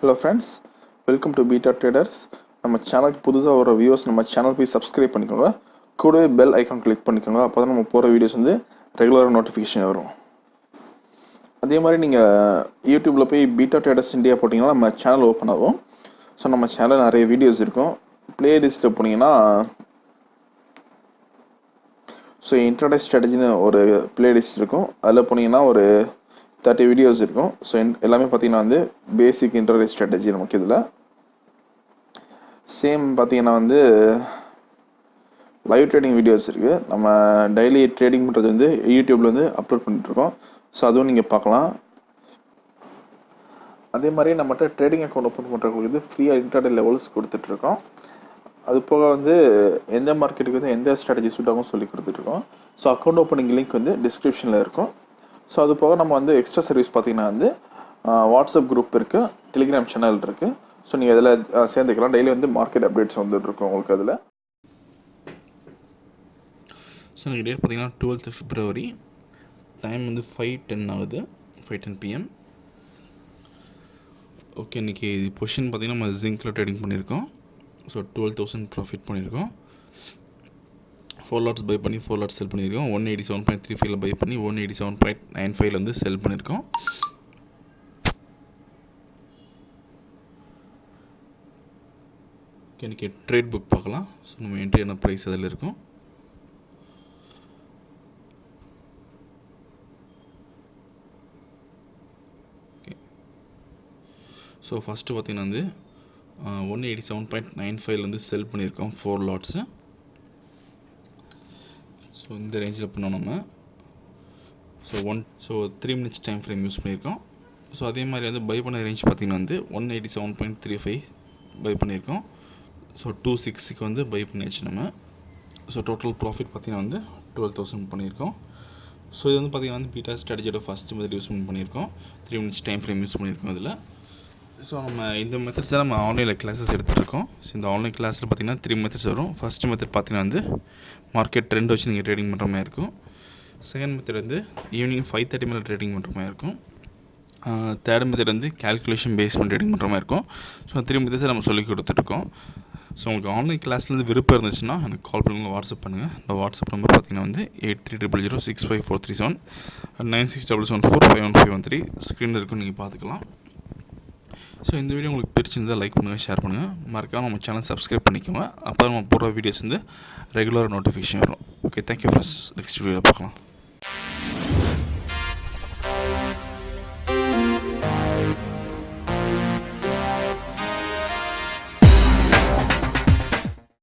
Hello friends, welcome to Beta Traders. நம்ம சேனலுக்கு புதுசாக ஒரு வியூவர்ஸ் நம்ம சேனல் போய் சப்ஸ்கிரைப் பண்ணிக்கோங்க. கூடவே பெல் ஐக்கான் கிளிக் பண்ணிக்கோங்க. அப்போ தான் நம்ம போகிற வீடியோஸ் வந்து ரெகுலராக நோட்டிஃபிகேஷன் வரும். அதே மாதிரி நீங்கள் யூடியூப்பில் போய் பீட்டா ட்ரேடர்ஸ் இந்தியா போட்டிங்கன்னா நம்ம சேனல் ஓப்பன் ஆகும். ஸோ நம்ம சேனல் நிறைய வீடியோஸ் இருக்கும். பிளேலிஸ்ட்டில் போனீங்கன்னா ஸோ இன்ட்ராடே ஸ்ட்ராட்டஜின்னு ஒரு பிளேலிஸ்ட் இருக்கும். அதில் போனீங்கன்னா ஒரு 30 வீடியோஸ் இருக்கும். ஸோ எல்லாமே பார்த்தீங்கன்னா வந்து பேசிக் இன்ட்ராடே ஸ்ட்ராட்டஜி நமக்கு இதில் சேம் பார்த்தீங்கன்னா வந்து லைவ் ட்ரேடிங் வீடியோஸ் இருக்குது. நம்ம டெய்லி ட்ரேடிங் பண்ணுறது வந்து யூடியூப்பில் வந்து அப்லோட் பண்ணிட்டுருக்கோம். ஸோ அதுவும் நீங்கள் பார்க்கலாம். அதே மாதிரி நம்மகிட்ட ட்ரேடிங் அக்கௌண்ட் ஓப்பன் பண்ணுறவங்களுக்கு வந்து ஃப்ரீயாக இன்ட்ராடே லெவல்ஸ் கொடுத்துட்ருக்கோம். அது போக வந்து எந்த மார்க்கெட்டுக்கு வந்து எந்த ஸ்ட்ராட்டஜி சூட் ஆகும் சொல்லி கொடுத்துட்ருக்கோம். ஸோ அக்கௌண்ட் ஓப்பனிங் லிங்க் வந்து டிஸ்கிரிப்ஷனில் இருக்கும். ஸோ அது போக நம்ம வந்து எக்ஸ்ட்ரா சர்வீஸ் பார்த்தீங்கன்னா வந்து வாட்ஸ்அப் குரூப் இருக்குது, டெலிகிராம் சேனல் இருக்குது. ஸோ நீங்கள் அதில் சேர்ந்துக்கலாம். டெய்லி வந்து மார்க்கெட் அப்டேட்ஸ் வந்துட்டுருக்கோம் உங்களுக்கு அதில். ஸோ எனக்கு டேட் பார்த்தீங்கன்னா 12th February, டைம் வந்து 5:10 ஆகுது, 5:10 PM. ஓகே, இன்றைக்கி பொசிஷன் பார்த்தீங்கன்னா நம்ம ஜிங்க்கில் ட்ரேடிங் பண்ணியிருக்கோம். ஸோ 12,000 ப்ராஃபிட் பண்ணியிருக்கோம். 4 லாட்ஸ் பை பண்ணி 4 லாட்ஸ் செல் பண்ணியிருக்கோம். 187.35 பை பண்ணி 187.95 வந்து செல் பண்ணியிருக்கோம். ஓகே, இன்றைக்கி ட்ரேட் புக் பார்க்கலாம். ஸோ நம்ம என்ட்ரியான ப்ரைஸ் அதில் இருக்கும். ஓகே, ஸோ ஃபஸ்ட்டு பார்த்தீங்கன்னா வந்து 187.95 வந்து செல் பண்ணியிருக்கோம் 4 லாட்ஸு. ஸோ இந்த ரேஞ்சில் பண்ணோம் நம்ம. So 3 minutes time frame use பண்ணியிருக்கோம். ஸோ அதே மாதிரி வந்து பை பண்ண ரேஞ்ச் பார்த்திங்கன்னா வந்து 187.35 பை பண்ணியிருக்கோம். ஸோ 260 வந்து பை பண்ணியாச்சு நம்ம. ஸோ டோட்டல் ப்ராஃபிட் பார்த்திங்கன்னா வந்து 12,000 பண்ணியிருக்கோம். ஸோ இது வந்து பார்த்திங்கன்னா வந்து பீட்டா ஸ்ட்ராட்டஜியோட ஃபஸ்ட் மெத்தட் யூஸ் பண்ணியிருக்கோம். 3 minutes டைம் ஃப்ரேம் யூஸ் பண்ணியிருக்கோம் இதில். ஸோ நம்ம இந்த மெத்தட்ஸ் தான் நம்ம ஆன்லைனில் கிளாஸஸ் எடுத்துகிட்ருக்கோம். ஸோ இந்த ஆன்லைன் கிளாஸில் பார்த்திங்கன்னா 3 மெத்தட்ஸ் வரும். ஃபஸ்ட் மெத்தட் பார்த்திங்கன்னா வந்து மார்க்கெட் ட்ரெண்ட் வச்சு நீங்கள் ட்ரேடிங் பண்ணுற மாதிரி இருக்கும். செகண்ட் மெத்தட் வந்து ஈவினிங் 5:30 மேலே ட்ரேடிங் பண்ணுற மாதிரி இருக்கும். தேர்ட் மெத்தட் வந்து கேல்குலேஷன் பேஸ் பண்ணி ட்ரேடிங் பண்ணுற மாதிரி இருக்கும். ஸோ 3 மெத்தட்ஸை நம்ம சொல்லி கொடுத்துட்ருக்கோம். ஸோ உங்களுக்கு ஆன்லைன் கிளாஸ்லேருந்து விருப்பம் இருந்துச்சுன்னா எனக்கு கால் பண்ணுங்கள், வாட்ஸ்அப் பண்ணுங்கள். இந்த வாட்ஸ்அப் நம்பர் பார்த்திங்கன்னா வந்து 8300065437 9677451513 ஸ்க்ரீனில் இருக்கும், நீங்கள் பார்த்துக்கலாம். ஸோ இந்த வீடியோ உங்களுக்கு பிடிச்சிருந்தால் லைக் பண்ணுங்கள், ஷேர் பண்ணுங்கள். மறக்காமல் நம்ம சேனல் சப்ஸ்கிரைப் பண்ணிக்கோங்க. அப்போ நம்ம போடுற வீடியோஸ் வந்து ரெகுலராக நோட்டிஃபிகேஷன் வரும். Okay, thank you friends. நெக்ஸ்ட் வீடியோவில் பார்க்கலாம்.